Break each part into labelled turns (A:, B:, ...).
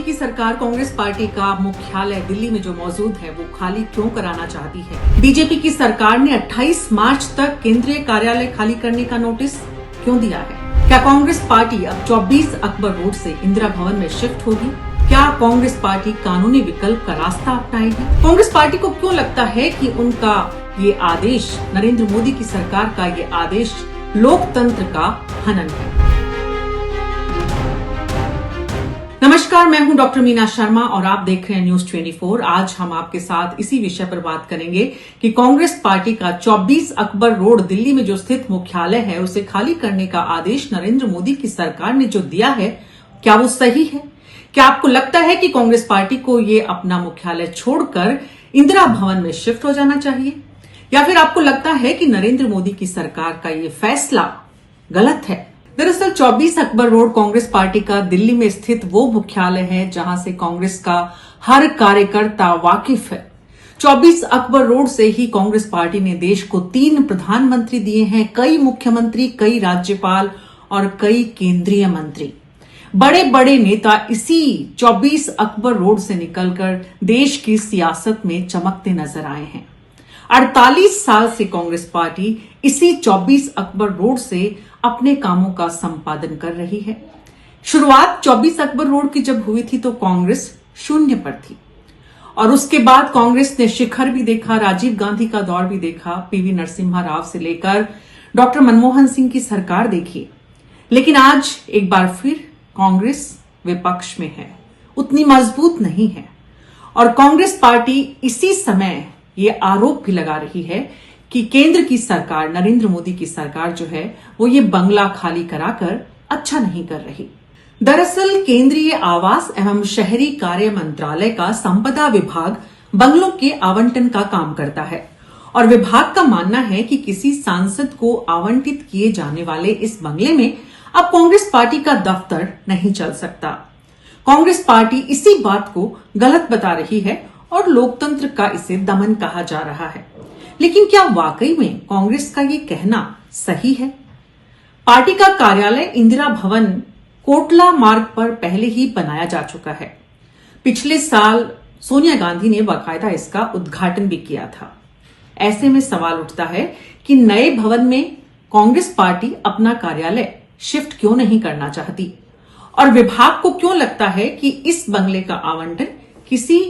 A: की सरकार कांग्रेस पार्टी का मुख्यालय दिल्ली में जो मौजूद है वो खाली क्यों कराना चाहती है? बीजेपी की सरकार ने 28 मार्च तक केंद्रीय कार्यालय खाली करने का नोटिस क्यों दिया है? क्या कांग्रेस पार्टी अब 24 अकबर रोड से इंदिरा भवन में शिफ्ट होगी? क्या कांग्रेस पार्टी कानूनी विकल्प का रास्ता अपनाएगी? कांग्रेस पार्टी को क्यों लगता है कि उनका ये आदेश, नरेंद्र मोदी की सरकार का ये आदेश लोकतंत्र का हनन है? नमस्कार, मैं हूं डॉक्टर मीना शर्मा और आप देख रहे हैं न्यूज 24। आज हम आपके साथ इसी विषय पर बात करेंगे कि कांग्रेस पार्टी का 24 अकबर रोड दिल्ली में जो स्थित मुख्यालय है उसे खाली करने का आदेश नरेंद्र मोदी की सरकार ने जो दिया है, क्या वो सही है? क्या आपको लगता है कि कांग्रेस पार्टी को ये अपना मुख्यालय छोड़कर इंदिरा भवन में शिफ्ट हो जाना चाहिए, या फिर आपको लगता है कि नरेंद्र मोदी की सरकार का ये फैसला गलत है? दरअसल 24 अकबर रोड कांग्रेस पार्टी का दिल्ली में स्थित वो मुख्यालय है जहां से कांग्रेस का हर कार्यकर्ता वाकिफ है। 24 अकबर रोड से ही कांग्रेस पार्टी ने देश को 3 प्रधानमंत्री दिए हैं, कई मुख्यमंत्री, कई राज्यपाल और कई केंद्रीय मंत्री। बड़े बड़े नेता इसी 24 अकबर रोड से निकलकर देश की सियासत में चमकते नजर आए हैं। 48 साल से कांग्रेस पार्टी इसी 24 अकबर रोड से अपने कामों का संपादन कर रही है। शुरुआत 24 अकबर रोड की जब हुई थी तो कांग्रेस शून्य पर थी और उसके बाद कांग्रेस ने शिखर भी देखा, राजीव गांधी का दौर भी देखा, पीवी नरसिम्हा राव से लेकर डॉक्टर मनमोहन सिंह की सरकार देखी। लेकिन आज एक बार फिर कांग्रेस विपक्ष में है, उतनी मजबूत नहीं है और कांग्रेस पार्टी इसी समय ये आरोप भी लगा रही है कि केंद्र की सरकार, नरेंद्र मोदी की सरकार जो है वो ये बंगला खाली कराकर अच्छा नहीं कर रही। दरअसल केंद्रीय आवास एवं शहरी कार्य मंत्रालय का संपदा विभाग बंगलों के आवंटन का काम करता है और विभाग का मानना है कि किसी सांसद को आवंटित किए जाने वाले इस बंगले में अब कांग्रेस पार्टी का दफ्तर नहीं चल सकता। कांग्रेस पार्टी इसी बात को गलत बता रही है और लोकतंत्र का इसे दमन कहा जा रहा है। लेकिन क्या वाकई में कांग्रेस का ये कहना सही है? पार्टी का कार्यालय इंदिरा भवन कोटला मार्ग पर पहले ही बनाया जा चुका है। पिछले साल सोनिया गांधी ने बाकायदा इसका उद्घाटन भी किया था। ऐसे में सवाल उठता है कि नए भवन में कांग्रेस पार्टी अपना कार्यालय शिफ्ट क्यों नहीं करना चाहती और विभाग को क्यों लगता है कि इस बंगले का आवंटन किसी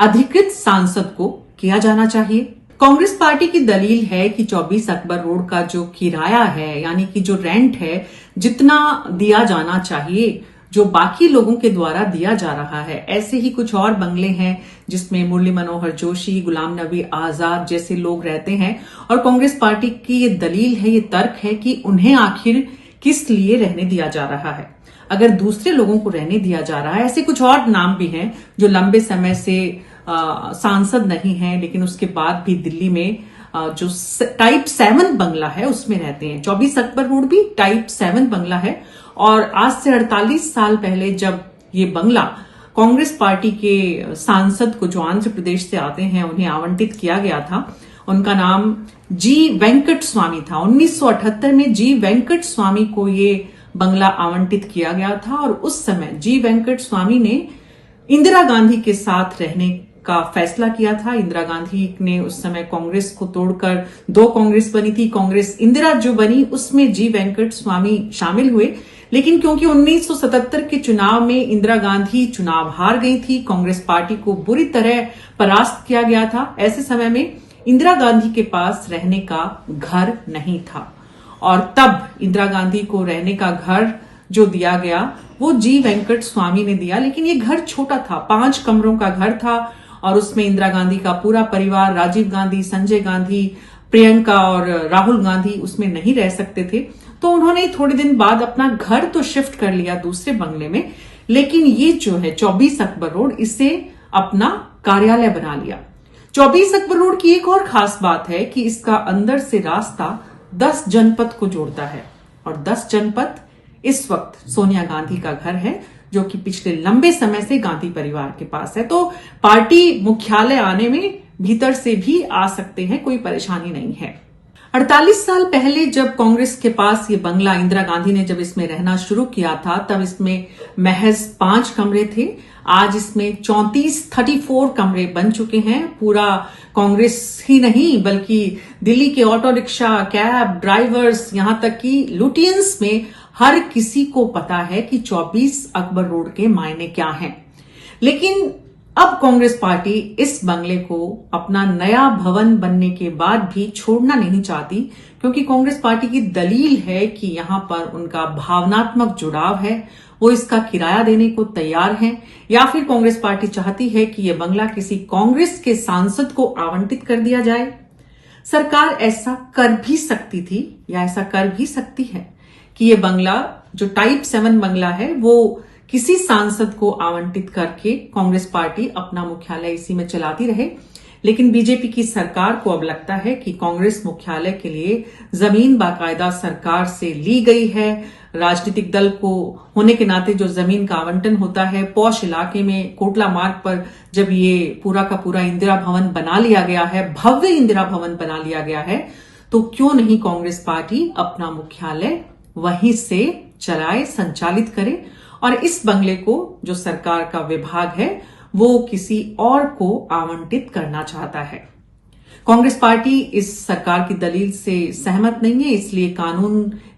A: अधिकृत सांसद को किया जाना चाहिए। कांग्रेस पार्टी की दलील है कि 24 अकबर रोड का जो किराया है, यानी कि जो रेंट है, जितना दिया जाना चाहिए, जो बाकी लोगों के द्वारा दिया जा रहा है, ऐसे ही कुछ और बंगले हैं जिसमें मुरली मनोहर जोशी, गुलाम नबी आजाद जैसे लोग रहते हैं और कांग्रेस पार्टी की ये दलील है, ये तर्क है कि उन्हें आखिर किस लिए रहने दिया जा रहा है। अगर दूसरे लोगों को रहने दिया जा रहा है, ऐसे कुछ और नाम भी हैं जो लंबे समय से सांसद नहीं है लेकिन उसके बाद भी दिल्ली में जो टाइप 7 बंगला है उसमें रहते हैं। 24 अकबर रोड भी टाइप 7 बंगला है और आज से 48 साल पहले जब ये बंगला कांग्रेस पार्टी के सांसद को जो आंध्र प्रदेश से आते हैं उन्हें आवंटित किया गया था, उनका नाम जी वेंकट स्वामी था। 1978 में जी वेंकट स्वामी को ये बंगला आवंटित किया गया था और उस समय जी वेंकट स्वामी ने इंदिरा गांधी के साथ रहने का फैसला किया था। इंदिरा गांधी ने उस समय कांग्रेस को तोड़कर 2 कांग्रेस बनी थी। कांग्रेस इंदिरा जो बनी उसमें जी वेंकट स्वामी शामिल हुए, लेकिन क्योंकि 1977 के चुनाव में इंदिरा गांधी चुनाव हार गई थी, कांग्रेस पार्टी को बुरी तरह परास्त किया गया था, ऐसे समय में इंदिरा गांधी के पास रहने का घर नहीं था और तब इंदिरा गांधी को रहने का घर जो दिया गया वो जी वेंकट स्वामी ने दिया। लेकिन ये घर छोटा था, 5 कमरों का घर था और उसमें इंदिरा गांधी का पूरा परिवार, राजीव गांधी, संजय गांधी, प्रियंका और राहुल गांधी उसमें नहीं रह सकते थे। तो उन्होंने थोड़े दिन बाद अपना घर तो शिफ्ट कर लिया दूसरे बंगले में, लेकिन ये जो है 24 अकबर रोड, इसे अपना कार्यालय बना लिया। 24 अकबर रोड की एक और खास बात है कि इसका अंदर से रास्ता 10 जनपद को जोड़ता है और 10 जनपद इस वक्त सोनिया गांधी का घर है जो कि पिछले लंबे समय से गांधी परिवार के पास है। तो पार्टी मुख्यालय आने में भीतर से भी आ सकते हैं, कोई परेशानी नहीं है। 48 साल पहले जब कांग्रेस के पास ये बंगला, इंदिरा गांधी ने जब इसमें रहना शुरू किया था, तब इसमें महज 5 कमरे थे। आज इसमें 34 कमरे बन चुके हैं। पूरा कांग्रेस ही नहीं बल्कि दिल्ली के ऑटो रिक्शा, कैब ड्राइवर्स, यहां तक कि लुटियंस में हर किसी को पता है कि 24 अकबर रोड के मायने क्या हैं। लेकिन अब कांग्रेस पार्टी इस बंगले को अपना नया भवन बनने के बाद भी छोड़ना नहीं चाहती, क्योंकि कांग्रेस पार्टी की दलील है कि यहां पर उनका भावनात्मक जुड़ाव है, वो इसका किराया देने को तैयार हैं, या फिर कांग्रेस पार्टी चाहती है कि यह बंगला किसी कांग्रेस के सांसद को आवंटित कर दिया जाए। सरकार ऐसा कर भी सकती थी या ऐसा कर भी सकती है कि यह बंगला जो टाइप 7 बंगला है वो किसी सांसद को आवंटित करके कांग्रेस पार्टी अपना मुख्यालय इसी में चलाती रहे। लेकिन बीजेपी की सरकार को अब लगता है कि कांग्रेस मुख्यालय के लिए जमीन बाकायदा सरकार से ली गई है। राजनीतिक दल को होने के नाते जो जमीन का आवंटन होता है, पौष इलाके में कोटला मार्ग पर जब ये पूरा का पूरा इंदिरा भवन बना लिया गया है, भव्य इंदिरा भवन बना लिया गया है, तो क्यों नहीं कांग्रेस पार्टी अपना मुख्यालय वहीं से चलाए, संचालित करे और इस बंगले को जो सरकार का विभाग है वो किसी और को आवंटित करना चाहता है। कांग्रेस पार्टी इस सरकार की दलील से सहमत नहीं है, इसलिए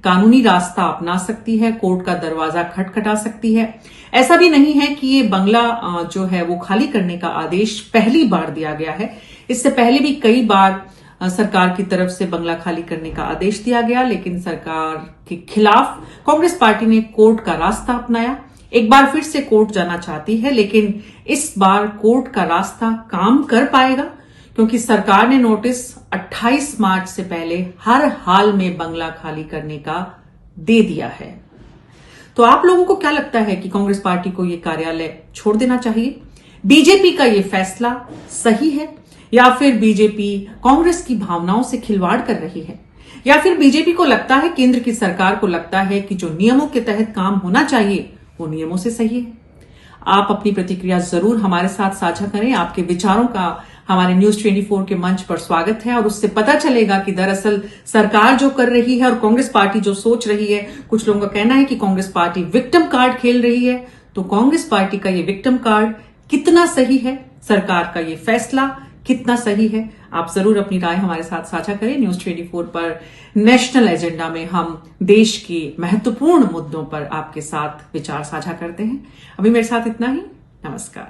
A: कानूनी रास्ता अपना सकती है, कोर्ट का दरवाजा खटखटा सकती है। ऐसा भी नहीं है कि ये बंगला जो है वो खाली करने का आदेश पहली बार दिया गया है। इससे पहले भी कई बार सरकार की तरफ से बंगला खाली करने का आदेश दिया गया, लेकिन सरकार के खिलाफ कांग्रेस पार्टी ने कोर्ट का रास्ता अपनाया। एक बार फिर से कोर्ट जाना चाहती है, लेकिन इस बार कोर्ट का रास्ता काम कर पाएगा, क्योंकि सरकार ने नोटिस 28 मार्च से पहले हर हाल में बंगला खाली करने का दे दिया है। तो आप लोगों को क्या लगता है कि कांग्रेस पार्टी को यह कार्यालय छोड़ देना चाहिए? बीजेपी का यह फैसला सही है या फिर बीजेपी कांग्रेस की भावनाओं से खिलवाड़ कर रही है, या फिर बीजेपी को लगता है, केंद्र की सरकार को लगता है कि जो नियमों के तहत काम होना चाहिए वो नियमों से सही है? आप अपनी प्रतिक्रिया जरूर हमारे साथ साझा करें। आपके विचारों का हमारे न्यूज 24 के मंच पर स्वागत है और उससे पता चलेगा कि दरअसल सरकार जो कर रही है और कांग्रेस पार्टी जो सोच रही है, कुछ लोगों का कहना है कि कांग्रेस पार्टी विक्टिम कार्ड खेल रही है। तो कांग्रेस पार्टी का ये विक्टिम कार्ड कितना सही है, सरकार का ये फैसला कितना सही है? आप जरूर अपनी राय हमारे साथ साझा करें। न्यूज 24 पर नेशनल एजेंडा में हम देश के महत्वपूर्ण मुद्दों पर आपके साथ विचार साझा करते हैं। अभी मेरे साथ इतना ही। नमस्कार।